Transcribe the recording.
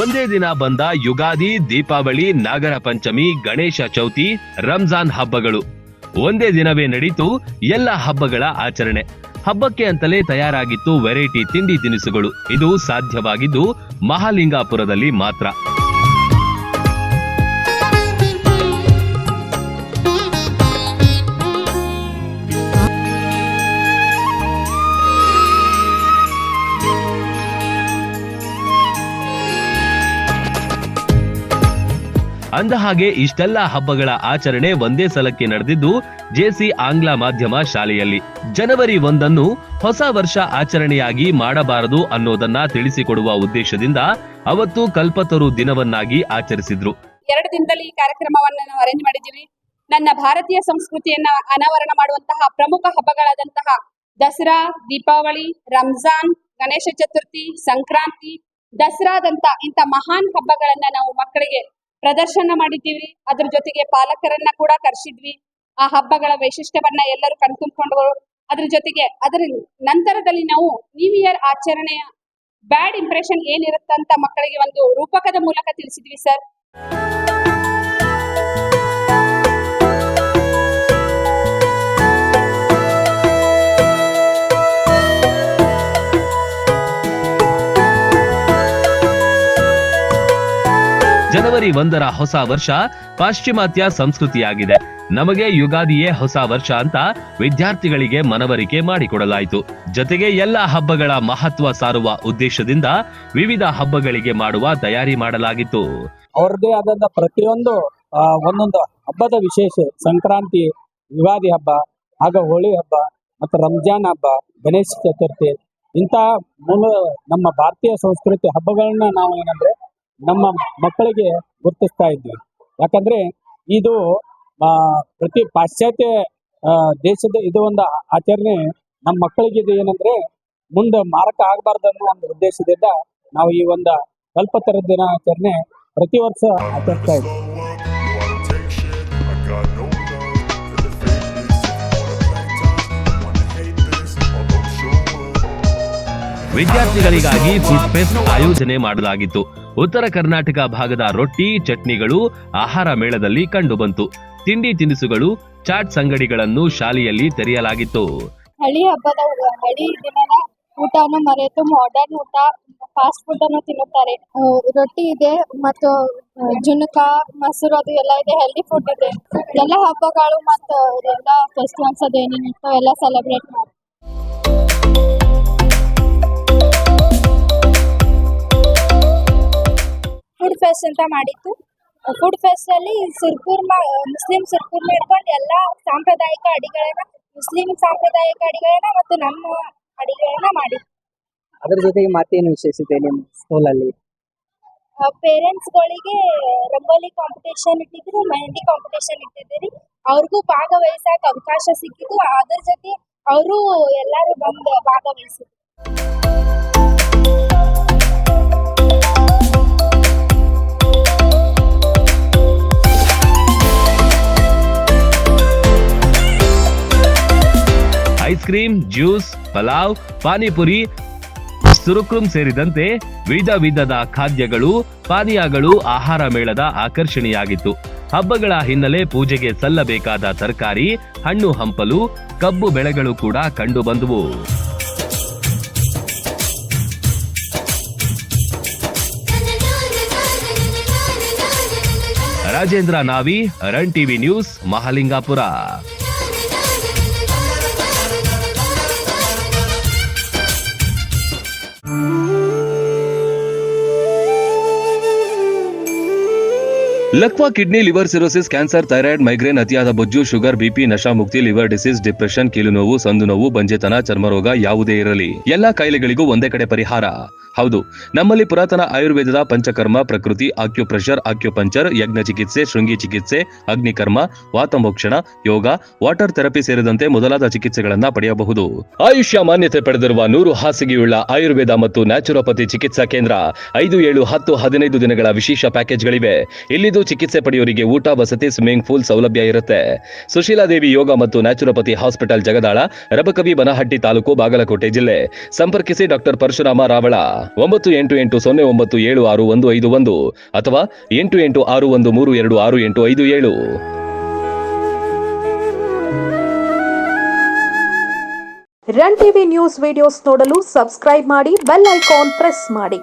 ಒಂದೇ ದಿನ ಬಂದ ಯುಗಾದಿ, ದೀಪಾವಳಿ, ನಾಗರ ಪಂಚಮಿ, ಗಣೇಶ ಚೌತಿ, ರಂಜಾನ್ ಹಬ್ಬಗಳು ಒಂದೇ ದಿನವೇ ನಡೀತು ಎಲ್ಲ ಹಬ್ಬಗಳ ಆಚರಣೆ. ಹಬ್ಬಕ್ಕೆ ಅಂತಲೇ ತಯಾರಾಗಿತ್ತು ವೆರೈಟಿ ತಿಂಡಿ ತಿನಿಸುಗಳು. ಇದು ಸಾಧ್ಯವಾಗಿದ್ದು ಮಹಾಲಿಂಗಾಪುರದಲ್ಲಿ ಮಾತ್ರ. ಅಂದ ಹಾಗೆ ಇಷ್ಟೆಲ್ಲ ಹಬ್ಬಗಳ ಆಚರಣೆ ಒಂದೇ ಸಲಕ್ಕೆ ನಡೆದಿದ್ದು ಜೆಸಿ ಆಂಗ್ಲ ಮಾಧ್ಯಮ ಶಾಲೆಯಲ್ಲಿ. ಜನವರಿ 1 ಹೊಸ ವರ್ಷ ಆಚರಣೆಯಾಗಿ ಮಾಡಬಾರದು ಅನ್ನೋದನ್ನ ತಿಳಿಸಿಕೊಡುವ ಉದ್ದೇಶದಿಂದ ಅವತ್ತು ಕಲ್ಪತರು ದಿನವನ್ನಾಗಿ ಆಚರಿಸಿದ್ರು. 2 ದಿನದಲ್ಲಿ ಈ ಕಾರ್ಯಕ್ರಮವನ್ನು ನಾವು ಅರೇಂಜ್ ಮಾಡಿದ್ದೀವಿ. ನನ್ನ ಭಾರತೀಯ ಸಂಸ್ಕೃತಿಯನ್ನ ಅನಾವರಣ ಮಾಡುವಂತಹ ಪ್ರಮುಖ ಹಬ್ಬಗಳಾದಂತಹ ದಸರಾ, ದೀಪಾವಳಿ, ರಂಜಾನ್, ಗಣೇಶ ಚತುರ್ಥಿ, ಸಂಕ್ರಾಂತಿ, ದಸರಾದಂತ ಇಂಥ ಮಹಾನ್ ಹಬ್ಬಗಳನ್ನ ನಾವು ಮಕ್ಕಳಿಗೆ ಪ್ರದರ್ಶನ ಮಾಡಿದ್ದೀವಿ. ಅದ್ರ ಜೊತೆಗೆ ಪಾಲಕರನ್ನ ಕೂಡ ಕರೆಸಿದ್ವಿ. ಆ ಹಬ್ಬಗಳ ವೈಶಿಷ್ಟ್ಯವನ್ನ ಎಲ್ಲರೂ ಕಣ್ತುಂಬಿಕೊಂಡವರು. ಅದ್ರ ಜೊತೆಗೆ ಅದರ ನಂತರದಲ್ಲಿ ನಾವು ನ್ಯೂ ಇಯರ್ ಆಚರಣೆಯ ಬ್ಯಾಡ್ ಇಂಪ್ರೆಷನ್ ಏನಿರುತ್ತಂತ ಮಕ್ಕಳಿಗೆ ಒಂದು ರೂಪಕದ ಮೂಲಕ ತಿಳಿಸಿದ್ವಿ ಸರ್. ಜನವರಿ 1 ಹೊಸ ವರ್ಷ ಪಾಶ್ಚಿಮಾತ್ಯ ಸಂಸ್ಕೃತಿಯಾಗಿದೆ. ನಮಗೆ ಯುಗಾದಿಯೇ ಹೊಸ ವರ್ಷ ಅಂತ ವಿದ್ಯಾರ್ಥಿಗಳಿಗೆ ಮನವರಿಕೆ ಮಾಡಿಕೊಡಲಾಯಿತು. ಜೊತೆಗೆ ಎಲ್ಲ ಹಬ್ಬಗಳ ಮಹತ್ವ ಸಾರುವ ಉದ್ದೇಶದಿಂದ ವಿವಿಧ ಹಬ್ಬಗಳಿಗೆ ಮಾಡುವ ತಯಾರಿ ಮಾಡಲಾಗಿತ್ತು. ಅವ್ರದ್ದೇ ಆದಂತ ಪ್ರತಿಯೊಂದು ಒಂದೊಂದು ಹಬ್ಬದ ವಿಶೇಷ, ಸಂಕ್ರಾಂತಿ, ಯುಗಾದಿ ಹಬ್ಬ, ಆಗ ಹೋಳಿ ಹಬ್ಬ ಮತ್ತು ರಂಜಾನ್ ಹಬ್ಬ, ಗಣೇಶ ಚತುರ್ಥಿ, ಇಂಥ ನಮ್ಮ ಭಾರತೀಯ ಸಂಸ್ಕೃತಿ ಹಬ್ಬಗಳನ್ನ ನಾವು ಏನಂದ್ರೆ ನಮ್ಮ ಮಕ್ಕಳಿಗೆ ಗುರುತಿಸ್ತಾ ಇದ್ವಿ. ಯಾಕಂದ್ರೆ ಇದು ಪ್ರತಿ ಪಾಶ್ಚಾತ್ಯ ದೇಶದ ಇದು ಒಂದು ಆಚರಣೆ. ನಮ್ಮ ಮಕ್ಕಳಿಗೆ ಇದು ಏನಂದ್ರೆ ಮುಂದೆ ಮಾರಕ ಆಗಬಾರ್ದು ಅನ್ನೋ ಒಂದು ಉದ್ದೇಶದಿಂದ ನಾವು ಈ ಒಂದು ಕಲ್ಪತರ ದಿನಾಚರಣೆ ಪ್ರತಿ ವರ್ಷ ಆಚರಿಸ್ತಾ ಇದ್ವಿ. ವಿದ್ಯಾರ್ಥಿಗಳಿಗಾಗಿ ಫುಡ್ ಫೆಸ್ಟ್ ಆಯೋಜನೆ ಮಾಡಲಾಗಿತ್ತು. ಉತ್ತರ ಕರ್ನಾಟಕ ಭಾಗದ ರೊಟ್ಟಿ, ಚಟ್ನಿಗಳು ಆಹಾರ ಮೇಳದಲ್ಲಿ ಕಂಡುಬಂತು. ತಿಂಡಿ ತಿನಿಸುಗಳು, ಚಾಟ್ ಅಂಗಡಿಗಳನ್ನು ಶಾಲೆಯಲ್ಲಿ ತೆರೆಯಲಾಗಿತ್ತು. ಹಳಿ ಹಬ್ಬದ ಹಳಿ ದಿನದ ಊಟವನ್ನು ಮರೆತು ಮಾಡರ್ನ್ ಊಟ, ಫಾಸ್ಟ್ ಫುಡ್ ಅನ್ನು ತಿನ್ನುತ್ತಾರೆ. ರೊಟ್ಟಿ ಇದೆ ಮತ್ತು ಜುನಕ, ಮೊಸರು ಅದು ಎಲ್ಲ ಇದೆ. ಹೆಲ್ದಿ ಫುಡ್ ಇದೆ. ಎಲ್ಲ ಹಬ್ಬಗಳು ಮತ್ತು ಎಲ್ಲ ಫೆಸ್ಟಿವಲ್ಸ್ ಅದು ಏನೇನಿರ್ತವೆ ಎಲ್ಲ ಸೆಲೆಬ್ರೇಟ್ ಮಾಡಿ. ಫುಡ್ ಫೆಸ್ಟ್ ಅಂತ ಮಾಡಿತ್ತು. ಫುಡ್ ಫೆಸ್ಟ್ ಅಲ್ಲಿ ಮುಸ್ಲಿಂ ಸುರ್ಕುರ್ಮ ಹಿಡ್ಕೊಂಡು ಎಲ್ಲ ಸಾಂಪ್ರದಾಯಿಕ ಅಡಿಗೆಗಳನ್ನ, ಮುಸ್ಲಿಂ ಸಾಂಪ್ರದಾಯಿಕ ಅಡಿಗೆಗಳನ್ನ ಮತ್ತು ನಮ್ಮ ಅಡಿಗೆಗಳನ್ನ ಮಾಡಿತ್ತು. ಅದ್ರ ಜೊತೆಗೆ ಮತ್ತೇನು ವಿಶೇಷತೆ ನಿಮ್ಮ ಸ್ಕೂಲಲ್ಲಿ? ಪೇರೆಂಟ್ಸ್ಗಳಿಗೆ ರಂಗೋಲಿ ಕಾಂಪಿಟೇಷನ್ ಇಟ್ಟಿದ್ರು, ಮೆಹಂದಿ ಕಾಂಪಿಟೇಷನ್ ಇಟ್ಟಿದ್ದೀರಿ. ಅವ್ರಿಗೂ ಭಾಗವಹಿಸಕ್ಕೆ ಅವಕಾಶ ಸಿಕ್ಕಿದ್ದು. ಅದ್ರ ಜೊತೆ ಅವರು ಎಲ್ಲರೂ ಬಂದು ಭಾಗವಹಿಸಿದ್ರು. Ice cream, juice, pulao, panipuri, ಸುರುಕ್ರುಮ್ ಸೇರಿದಂತೆ ವಿಧ ವಿಧದ ಖಾದ್ಯಗಳು, ಪಾನೀಯಗಳು ಆಹಾರ ಮೇಳದ ಆಕರ್ಷಣೆಯಾಗಿತ್ತು. ಹಬ್ಬಗಳ ಹಿನ್ನೆಲೆ ಪೂಜೆಗೆ ಸಲ್ಲಬೇಕಾದ ತರಕಾರಿ, ಹಣ್ಣು ಹಂಪಲು, ಕಬ್ಬು ಬೆಳೆಗಳು ಕೂಡ ಕಂಡು ಬಂದುವು. Rajendra Navi, run TV news, Mahalingapura. ಲಕ್ವಾ kidney, liver cirrhosis, cancer, thyroid, migraine, ಅತಿಯಾದ ಬೊಜ್ಜು, ಶುಗರ್, ಬಿಪಿ, ನಶಾ ಮುಕ್ತಿ, ಲಿವರ್ ಡಿಸೀಸ್, ಡಿಪ್ರೆಷನ್, ಕೀಲು ನೋವು, ಸಂದು ನೋವು, ಬಂಜೆತನ, ಚರ್ಮರೋಗ ಯಾವುದೇ ಇರಲಿ ಎಲ್ಲಾ ಕಾಯಿಲೆಗಳಿಗೂ ಒಂದೇ ಕಡೆ ಪರಿಹಾರ. ಹೌದು, ನಮ್ಮಲ್ಲಿ ಪುರಾತನ ಆಯುರ್ವೇದದ ಪಂಚಕರ್ಮ, ಪ್ರಕೃತಿ, ಆಕ್ಯುಪ್ರೆಷರ್, ಆಕ್ಯುಪಂಚರ್, ಯಜ್ಞ ಚಿಕಿತ್ಸೆ, ಶೃಂಗಿ ಚಿಕಿತ್ಸೆ, ಅಗ್ನಿಕರ್ಮ, ವಾತಮೋಕ್ಷಣ, ಯೋಗ, ವಾಟರ್ ಥೆರಪಿ ಸೇರಿದಂತೆ ಮೊದಲಾದ ಚಿಕಿತ್ಸೆಗಳನ್ನ ಪಡೆಯಬಹುದು. ಆಯುಷ್ಯ ಮಾನ್ಯತೆ ಪಡೆದಿರುವ 100 ಹಾಸಿಗೆಯುಳ್ಳ ಆಯುರ್ವೇದ ಮತ್ತು ನ್ಯಾಚುರೋಪತಿ ಚಿಕಿತ್ಸಾ ಕೇಂದ್ರ. 5, 7, 10, 15 ದಿನಗಳ ವಿಶೇಷ ಪ್ಯಾಕೇಜ್ಗಳಿವೆ. ಇಲ್ಲಿದ್ದು ಚಿಕಿತ್ಸೆ ಪಡೆಯೋರಿಗೆ ಊಟ, ವಸತಿ, ಸ್ವಿಮ್ಮಿಂಗ್ ಪೂಲ್ ಸೌಲಭ್ಯ ಇರುತ್ತೆ. ಸುಶೀಲಾದೇವಿ ಯೋಗ ಮತ್ತು ನ್ಯಾಚುರೋಪತಿ ಹಾಸ್ಪಿಟಲ್, ಜಗದಾಳ, ರಬಕವಿ, ಬನಹಟ್ಟಿ ತಾಲೂಕು, ಬಾಗಲಕೋಟೆ ಜಿಲ್ಲೆ. ಸಂಪರ್ಕಿಸಿ ಡಾಕ್ಟರ್ ಪರಶುರಾಮ ರಾವಳ 9880976151 ಅಥವಾ 8861326857. ರನ್ ಟಿವಿ ನ್ಯೂಸ್ ವಿಡಿಯೋಸ್ ನೋಡಲು ಸಬ್ಸ್ಕ್ರೈಬ್ ಮಾಡಿ, ಬೆಲ್ ಐಕಾನ್ ಪ್ರೆಸ್ ಮಾಡಿ.